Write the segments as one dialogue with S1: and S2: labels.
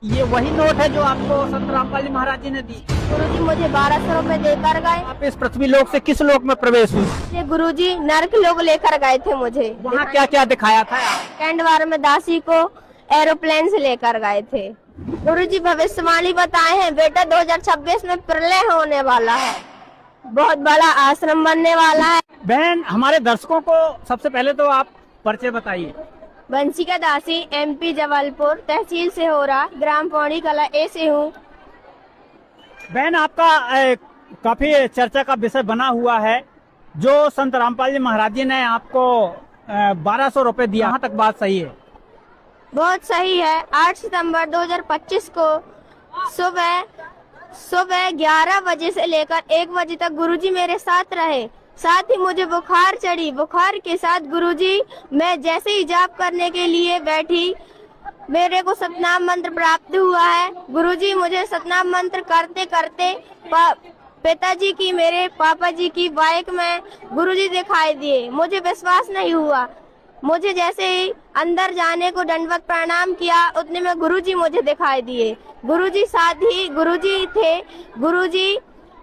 S1: ये वही नोट है जो आपको संत रामपाल जी महाराज जी ने दी।
S2: गुरुजी मुझे 1200 रुपए देकर गए।
S1: आप इस पृथ्वी लोक से किस लोक में प्रवेश हुई?
S2: ये गुरुजी नरक लोग लेकर गए थे मुझे।
S1: वहाँ क्या क्या दिखाया था?
S2: कैंडवार में दासी को एरोप्लेन से लेकर गए थे। गुरुजी भविष्यवाणी बताए हैं, बेटा 2026 में प्रलय होने वाला है, बहुत बड़ा आश्रम बनने वाला है।
S1: बहन, हमारे दर्शकों को सबसे पहले तो आप परिचय बताइए।
S2: वंशिका दासी, MP जबलपुर, तहसील से हो रहा, ग्राम पौड़ी कला ए से हूँ।
S1: बहन, आपका काफी चर्चा का विषय बना हुआ है, जो संत रामपाल जी महाराज जी ने आपको 1200 रुपए दिया। यहाँ तक बात सही है?
S2: बहुत सही है। 8 सितंबर 2025 को सुबह 11 बजे से लेकर 1 बजे तक गुरुजी मेरे साथ रहे। साथ ही मुझे बुखार चढ़ी। बुखार के साथ गुरुजी, मैं जैसे ही जाप करने के लिए बैठी, मेरे को सतनाम मंत्र प्राप्त हुआ है। गुरुजी मुझे सतनाम मंत्र करते करते पिताजी की, मेरे पापा जी की बाइक में गुरुजी दिखाई दिए। मुझे विश्वास नहीं हुआ। मुझे जैसे ही अंदर जाने को दंडवत प्रणाम किया, उतने में गुरुजी मुझे दिखाई दिए। गुरुजी साथ ही गुरुजी थे। गुरुजी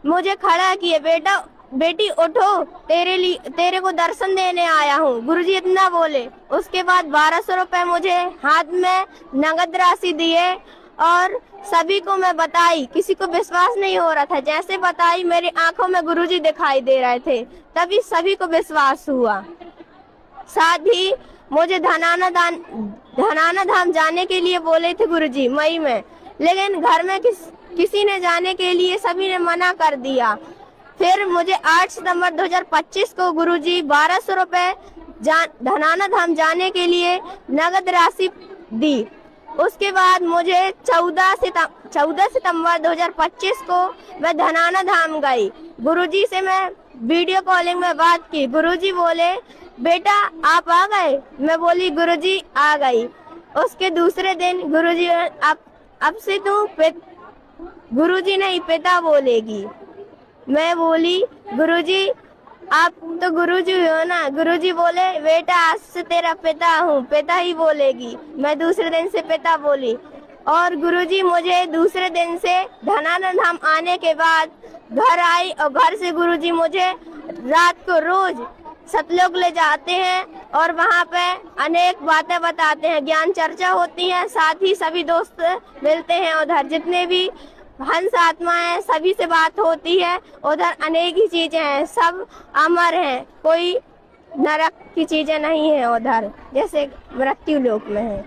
S2: मुझे खड़ा किए, बेटा बेटी उठो, तेरे को दर्शन देने आया हूँ। गुरुजी इतना बोले। उसके बाद 1200 रुपए मुझे हाथ में नगद राशि दिए और सभी को मैं बताई। किसी को विश्वास नहीं हो रहा था। जैसे बताई, मेरी आंखों में गुरुजी दिखाई दे रहे थे, तभी सभी को विश्वास हुआ। साथ ही मुझे धनाना धाम जाने के लिए बोले थे गुरुजी मई में, लेकिन घर में किसी ने जाने के लिए सभी ने मना कर दिया। फिर मुझे 8 सितंबर 2025 को गुरुजी 1200 रुपए धनाना धाम जाने के लिए नगद राशि दी। उसके बाद मुझे 14 सितंबर 2025 को मैं धनाना धाम गई। गुरुजी से मैं वीडियो कॉलिंग में बात की। गुरुजी बोले, बेटा आप आ गए? मैं बोली, गुरुजी आ गई। उसके दूसरे दिन गुरुजी, अब से तू गुरुजी नहीं पिता बोलेगी। मैं बोली, गुरुजी आप तो गुरुजी हो ना? गुरुजी बोले, बेटा आज से तेरा पिता हूँ, पिता ही बोलेगी। मैं दूसरे दिन से पिता बोली। और गुरुजी मुझे दूसरे दिन से धनाना धाम आने के बाद घर आई, और घर से गुरुजी मुझे रात को रोज सतलोक ले जाते हैं और वहाँ पे अनेक बातें बताते हैं, ज्ञान चर्चा होती है। साथ ही सभी दोस्त मिलते हैं उधर, जितने भी हंस आत्मा है सभी से बात होती है। उधर अनेक ही चीजें हैं, सब अमर हैं, कोई नरक की चीजें नहीं है उधर, जैसे मृत्यु लोक में है।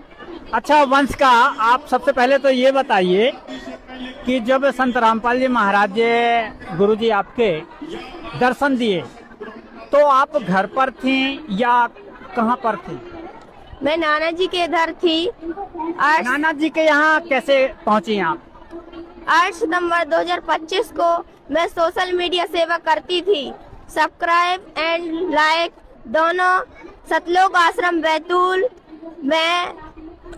S1: अच्छा वंश का, आप सबसे पहले तो ये बताइए कि जब संत रामपाल जी महाराज जी गुरुजी आपके दर्शन दिए, तो आप घर पर थी या कहाँ पर थी?
S2: मैं नाना जी के इधर थी।
S1: नाना जी के यहाँ कैसे पहुँची आप?
S2: 8 सितंबर 2025 को मैं सोशल मीडिया सेवा करती थी, सब्सक्राइब एंड लाइक दोनों। सतलोक आश्रम बैतूल में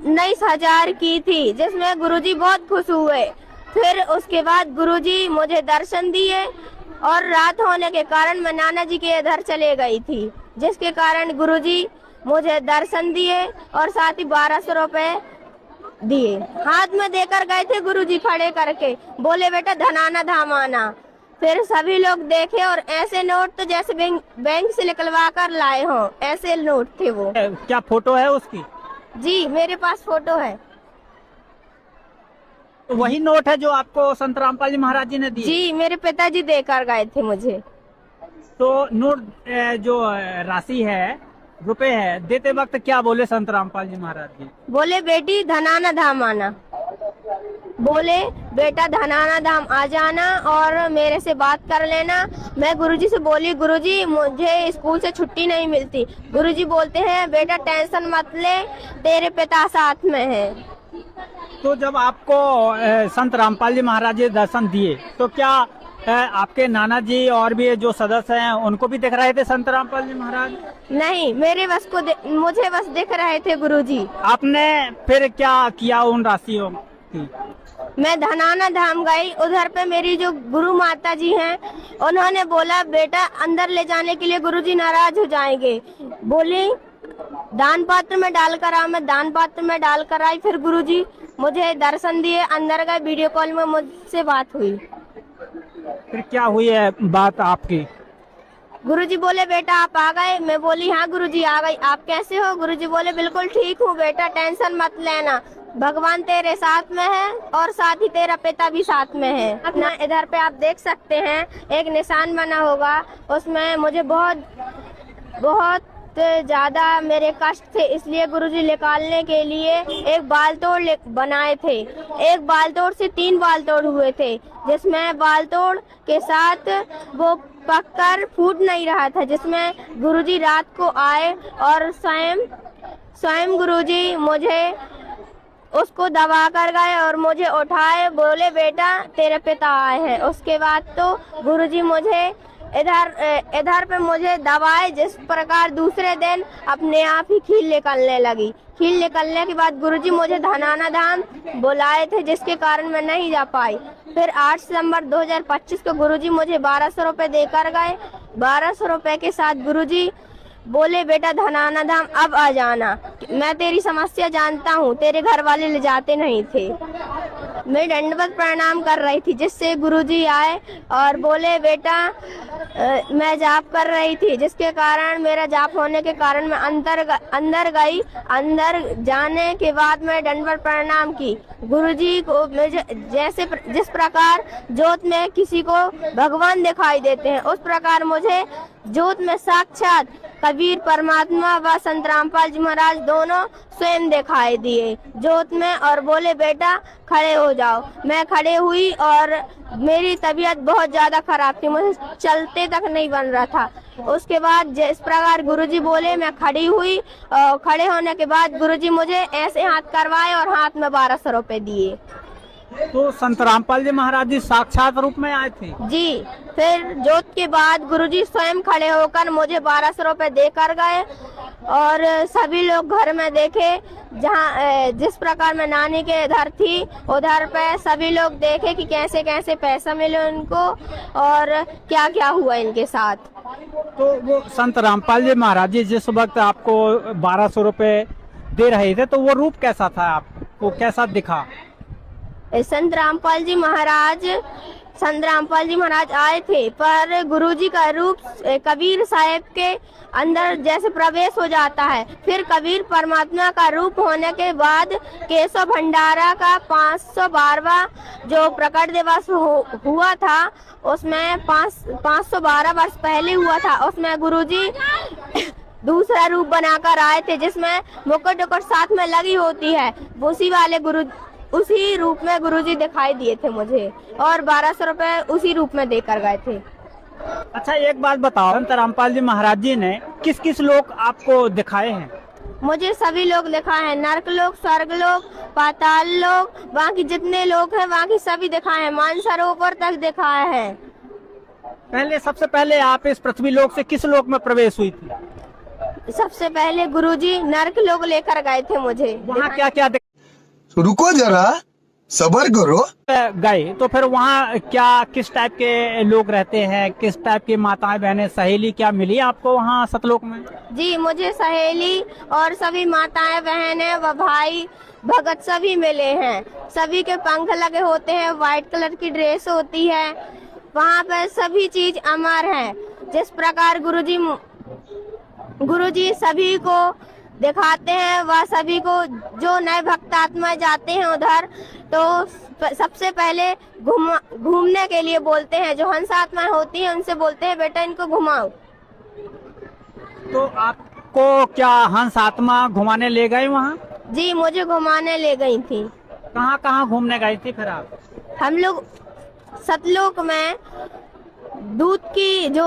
S2: 19,000 की थी, जिसमें गुरुजी बहुत खुश हुए। फिर उसके बाद गुरुजी मुझे दर्शन दिए और रात होने के कारण मैं नाना जी के इधर चले गई थी, जिसके कारण गुरुजी मुझे दर्शन दिए और साथ ही 1200 रुपए दिए। हाथ में देकर गए थे गुरुजी खड़े करके, बोले बेटा धनाना धाम आना। फिर सभी लोग देखे और ऐसे नोट तो जैसे बैंक से निकलवा कर लाए हो, ऐसे नोट थे वो।
S1: क्या फोटो है उसकी?
S2: जी मेरे पास फोटो है।
S1: तो वही नोट है जो आपको संत रामपाल जी महाराज जी ने दिए?
S2: जी मेरे पिताजी देकर गए थे मुझे।
S1: तो नोट जो राशि है, रुपए है, देते वक्त क्या बोले संत रामपाल जी महाराज जी?
S2: बोले बेटी धनाना धाम आना। बोले बेटा धनाना धाम आ जाना और मेरे से बात कर लेना। मैं गुरुजी से बोली, गुरुजी मुझे स्कूल से छुट्टी नहीं मिलती। गुरुजी बोलते हैं, बेटा टेंशन मत ले, तेरे पिता साथ में है।
S1: तो जब आपको संत रामपाल जी महाराज जी दर्शन दिए, तो क्या आपके नाना जी और भी जो सदस्य हैं उनको भी दिख रहे थे संत रामपाल जी महाराज?
S2: नहीं, मेरे बस को मुझे बस दिख रहे थे गुरुजी।
S1: आपने फिर क्या किया उन राशियों की?
S2: मैं धनाना धाम गई। उधर पे मेरी जो गुरु माता जी हैं, उन्होंने बोला बेटा अंदर ले जाने के लिए गुरुजी नाराज हो जाएंगे। बोली दान पात्र में डालकर आओ, मैं दान पात्र में डालकर आई। फिर गुरुजी मुझे दर्शन दिए, अंदर गए, वीडियो कॉल में मुझसे बात हुई।
S1: फिर क्या हुई है बात आपकी?
S2: गुरुजी बोले बेटा आप आ गए। मैं बोली हाँ गुरुजी आ गई। आप कैसे हो? गुरुजी बोले बिल्कुल ठीक हूँ बेटा, टेंशन मत लेना, भगवान तेरे साथ में है और साथ ही तेरा पिता भी साथ में है। अपना इधर पे आप देख सकते हैं एक निशान बना होगा, उसमें मुझे बहुत बहुत ज्यादा मेरे कष्ट थे, इसलिए गुरुजी निकालने के लिए एक बाल तोड़ बनाए थे। एक बाल तोड़ से 3 बाल तोड़ हुए थे, जिसमें बाल तोड़ के साथ वो पककर फूट नहीं रहा था, जिसमें गुरुजी रात को आए और स्वयं गुरुजी मुझे उसको दबा कर गए और मुझे उठाए, बोले बेटा तेरे पिता आए हैं। उसके बाद तो गुरुजी मुझे इधर पे मुझे दबाए, जिस प्रकार दूसरे दिन अपने आप ही खील निकलने लगी। खील निकलने के बाद गुरुजी मुझे धनाना धाम बुलाए थे, जिसके कारण मैं नहीं जा पाई। फिर 8 सितंबर 2025 को गुरुजी मुझे 1200 रुपए देकर गए। 1200 रुपए के साथ गुरुजी बोले बेटा धनाना धाम अब आ जाना, मैं तेरी समस्या जानता हूँ, तेरे घर वाले ले जाते नहीं थे। मैं दंडवत प्रणाम कर रही थी, जिससे गुरुजी आए और बोले बेटा मैं जाप कर रही थी, जिसके कारण मेरा जाप होने के कारण मैं अंदर गई। अंदर जाने के बाद मैं दंडवत प्रणाम की। गुरुजी को जिस प्रकार जोत में किसी को भगवान दिखाई देते हैं, उस प्रकार मुझे जोत में साक्षात कबीर परमात्मा व संत रामपाल जी महाराज दोनों स्वयं दिखाई दिए जोत में, और बोले बेटा खड़े हो जाओ। मैं खड़े हुई और मेरी तबीयत बहुत ज्यादा खराब थी, मुझे चलते तक नहीं बन रहा था। उसके बाद जिस प्रकार गुरुजी बोले मैं खड़ी हुई, और खड़े होने के बाद गुरुजी मुझे ऐसे हाथ करवाए और हाथ में 1200 रुपए दिए।
S1: तो संत रामपाल जी महाराज जी साक्षात रूप में आए थे?
S2: जी। फिर जोत के बाद गुरुजी स्वयं खड़े होकर मुझे 1200 रुपए देकर गए, और सभी लोग घर में देखे, जहाँ जिस प्रकार मैं नानी के इधर थी उधर पे सभी लोग देखे कि कैसे कैसे पैसा मिले उनको और क्या क्या हुआ इनके साथ।
S1: तो वो संत रामपाल जी महाराज जी जिस वक्त आपको 1200 रुपए दे रहे थे, तो वो रूप कैसा था, आपको कैसा दिखा?
S2: संत रामपाल जी महाराज आए थे, पर गुरुजी का रूप कबीर साहब के अंदर जैसे प्रवेश हो जाता है। फिर कबीर परमात्मा का रूप होने के बाद केशव भंडारा का 512वां जो प्रकट दिवस हुआ था, उसमें 512 वर्ष पहले हुआ था, उसमें गुरुजी दूसरा रूप बनाकर आए थे, जिसमें मुकुट साथ में लगी होती है। उसी रूप में गुरुजी दिखाई दिए थे मुझे, और 1200 रुपए उसी रूप में देकर गए थे।
S1: अच्छा एक बात बताओ, संत रामपाल जी महाराज जी ने किस किस लोग आपको दिखाए हैं?
S2: मुझे सभी लोग दिखाए हैं, नरक लोक, स्वर्ग लोक, पाताल लोक, वहाँ की जितने लोग हैं वहाँ की सभी दिखाए हैं, मानसरोवर तक दिखाए हैं।
S1: सबसे पहले आप इस पृथ्वी लोक से किस लोक में प्रवेश हुई थी?
S2: सबसे पहले गुरुजी नरक लोक लेकर गए थे मुझे।
S1: वहाँ क्या क्या
S3: रुको जरा, सबर करो।
S1: गए तो फिर वहाँ क्या किस टाइप के लोग रहते हैं, किस टाइप की माताएं बहनें सहेली क्या मिली आपको वहाँ सतलोक में?
S2: जी मुझे सहेली और सभी माताएं बहनें व भाई भगत सभी मिले हैं। सभी के पंख लगे होते हैं, व्हाइट कलर की ड्रेस होती है, वहाँ पर सभी चीज अमर है। जिस प्रकार गुरुजी सभी को दिखाते हैं, वह सभी को जो नए भक्त आत्मा जाते हैं उधर, तो सबसे पहले घूमने के लिए बोलते हैं। जो हंस आत्माएं होती हैं उनसे बोलते हैं बेटा इनको घुमाओ।
S1: तो आपको क्या हंस आत्मा घुमाने ले गए वहाँ?
S2: जी मुझे घुमाने ले गई थी।
S1: कहाँ कहाँ घूमने गई थी फिर आप?
S2: हम लोग सतलोक में दूध की जो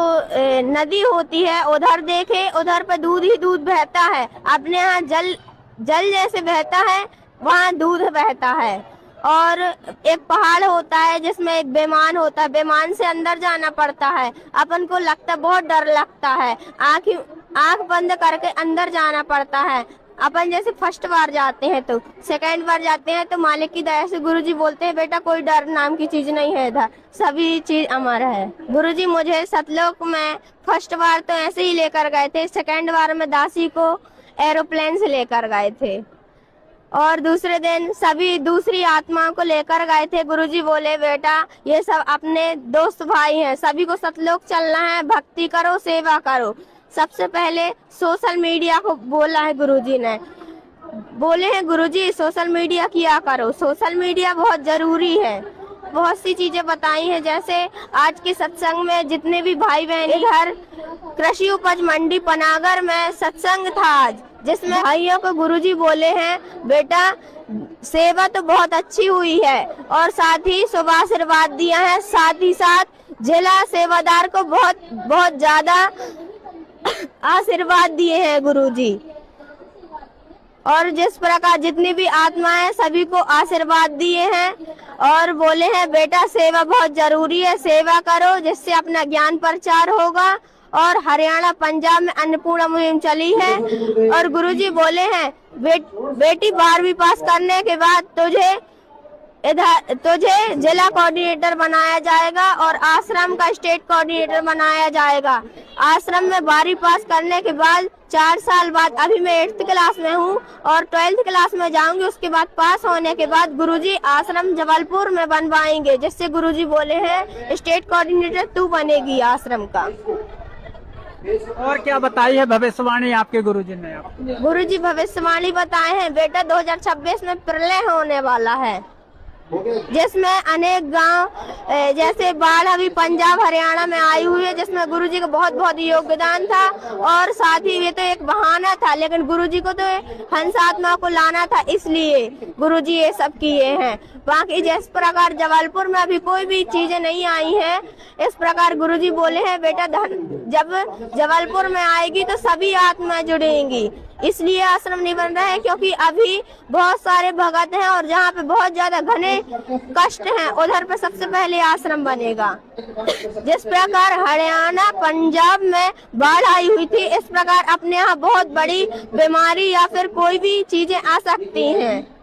S2: नदी होती है उधर देखे, उधर पे दूध ही दूध बहता है। अपने यहाँ जल जैसे बहता है, वहाँ दूध बहता है। और एक पहाड़ होता है जिसमें एक विमान होता है, विमान से अंदर जाना पड़ता है। अपन को लगता बहुत डर लगता है, आँख बंद करके अंदर जाना पड़ता है। अपन जैसे फर्स्ट बार जाते हैं तो सेकंड बार जाते हैं तो मालिक की दया से गुरुजी बोलते हैं बेटा कोई डर नाम की चीज नहीं है, इधर सभी चीज अमर है। गुरुजी मुझे सतलोक में फर्स्ट बार तो ऐसे ही लेकर गए थे, सेकंड बार में दासी को एरोप्लेन से लेकर गए थे। और दूसरे दिन सभी दूसरी आत्माओं को लेकर गए थे। गुरुजी बोले बेटा ये सब अपने दोस्त भाई हैं, सभी को सतलोक चलना है, भक्ति करो, सेवा करो। सबसे पहले सोशल मीडिया को बोला है गुरुजी ने, बोले हैं गुरुजी सोशल मीडिया किया करो, सोशल मीडिया बहुत जरूरी है। बहुत सी चीजें बताई हैं, जैसे आज के सत्संग में जितने भी भाई बहन, इधर कृषि उपज मंडी पनागर में सत्संग था आज, जिसमें भाइयों को गुरुजी बोले हैं बेटा सेवा तो बहुत अच्छी हुई है और साथ ही शुभ आशीर्वाद दिया है, साथ ही साथ जिला सेवादार को बहुत बहुत ज्यादा आशीर्वाद दिए हैं गुरुजी। और जिस प्रकार जितनी भी आत्माएं सभी को आशीर्वाद दिए हैं और बोले हैं बेटा सेवा बहुत जरूरी है, सेवा करो जिससे अपना ज्ञान प्रचार होगा। और हरियाणा पंजाब में अन्नपूर्णा मुहिम चली है और गुरुजी बोले हैं बेटी 12वीं पास करने के बाद तुझे जिला कोऑर्डिनेटर बनाया जाएगा और आश्रम का स्टेट कोऑर्डिनेटर बनाया जाएगा। आश्रम में 12वीं पास करने के बाद 4 साल बाद, अभी मैं 8th क्लास में हूँ और 12th क्लास में जाऊंगी, उसके बाद पास होने के बाद गुरुजी आश्रम जबलपुर में बनवाएंगे, जिससे गुरुजी बोले हैं स्टेट कोऑर्डिनेटर तू बनेगी आश्रम का।
S1: और क्या बताई है भविष्यवाणी आपके गुरुजी ने?
S2: गुरुजी भविष्यवाणी बताए हैं बेटा 2026 में प्रलय होने वाला है, जिसमें अनेक गांव जैसे बाढ़ अभी पंजाब हरियाणा में आई हुई है, जिसमें गुरुजी का बहुत बहुत योगदान था। और साथ ही ये तो एक बहाना था, लेकिन गुरुजी को तो हंस आत्मा को लाना था, इसलिए गुरुजी ये सब किए हैं। बाकी जिस प्रकार जबलपुर में अभी कोई भी चीजें नहीं आई हैं, इस प्रकार गुरुजी बोले हैं बेटा जब जबलपुर में आएगी तो सभी आत्माएं जुड़ेंगी। इसलिए आश्रम नहीं बन रहा है क्योंकि अभी बहुत सारे भगत हैं और जहाँ पे बहुत ज्यादा घने कष्ट हैं उधर पे सबसे पहले आश्रम बनेगा। जिस प्रकार हरियाणा पंजाब में बाढ़ आई हुई थी, इस प्रकार अपने यहाँ बहुत बड़ी बीमारी या फिर कोई भी चीजें आ सकती हैं।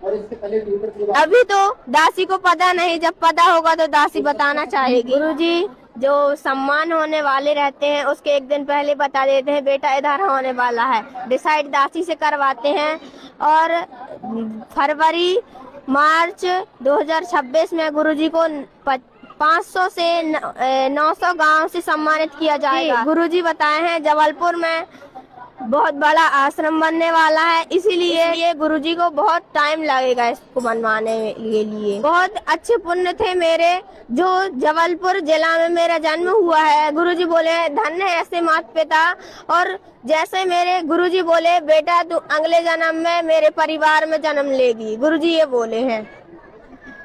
S2: अभी तो दासी को पता नहीं, जब पता होगा तो दासी बताना चाहेगी। गुरुजी जो सम्मान होने वाले रहते हैं उसके एक दिन पहले बता देते हैं बेटा इधर होने वाला है, डिसाइड दासी से करवाते हैं। और फरवरी मार्च 2026 में गुरुजी को 500 से 900 गांव से सम्मानित किया जाएगा। गुरुजी बताए हैं जबलपुर में बहुत बड़ा आश्रम बनने वाला है, इसीलिए ये गुरुजी को बहुत टाइम लगेगा इसको बनवाने के लिए। बहुत अच्छे पुण्य थे मेरे जो जबलपुर जिला में मेरा जन्म हुआ है। गुरुजी बोले धन्य है ऐसे माता पिता, और जैसे मेरे गुरुजी बोले बेटा तू अगले जन्म में मेरे परिवार में जन्म लेगी, गुरुजी ये बोले हैं।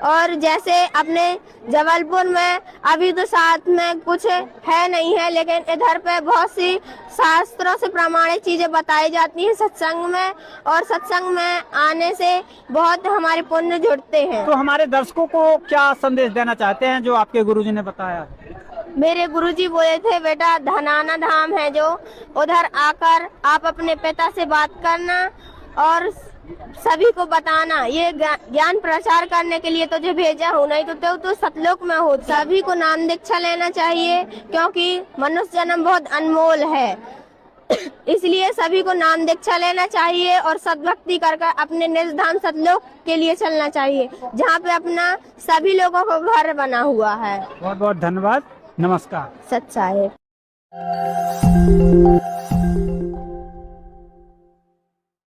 S2: और जैसे अपने जबलपुर में अभी तो साथ में कुछ है नहीं है, लेकिन इधर पे बहुत सी शास्त्रों से प्रमाणित चीजें बताई जाती हैं सत्संग में, और सत्संग में आने से बहुत हमारे पुण्य जुड़ते हैं।
S1: तो हमारे दर्शकों को क्या संदेश देना चाहते हैं जो आपके गुरुजी ने बताया?
S2: मेरे गुरुजी बोले थे बेटा धनाना धाम है जो, उधर आकर आप अपने पिता से बात करना और सभी को बताना, ये ज्ञान प्रचार करने के लिए तुझे भेजा हूँ, नहीं तो तू सतलोक में हो। सभी को नाम दीक्षा लेना चाहिए क्योंकि मनुष्य जन्म बहुत अनमोल है, इसलिए सभी को नाम दीक्षा लेना चाहिए और सद्भक्ति कर अपने निज धाम सतलोक के लिए चलना चाहिए, जहाँ पे अपना सभी लोगों को घर बना हुआ है।
S1: बहुत बहुत धन्यवाद, नमस्कार।
S2: सत साहिब।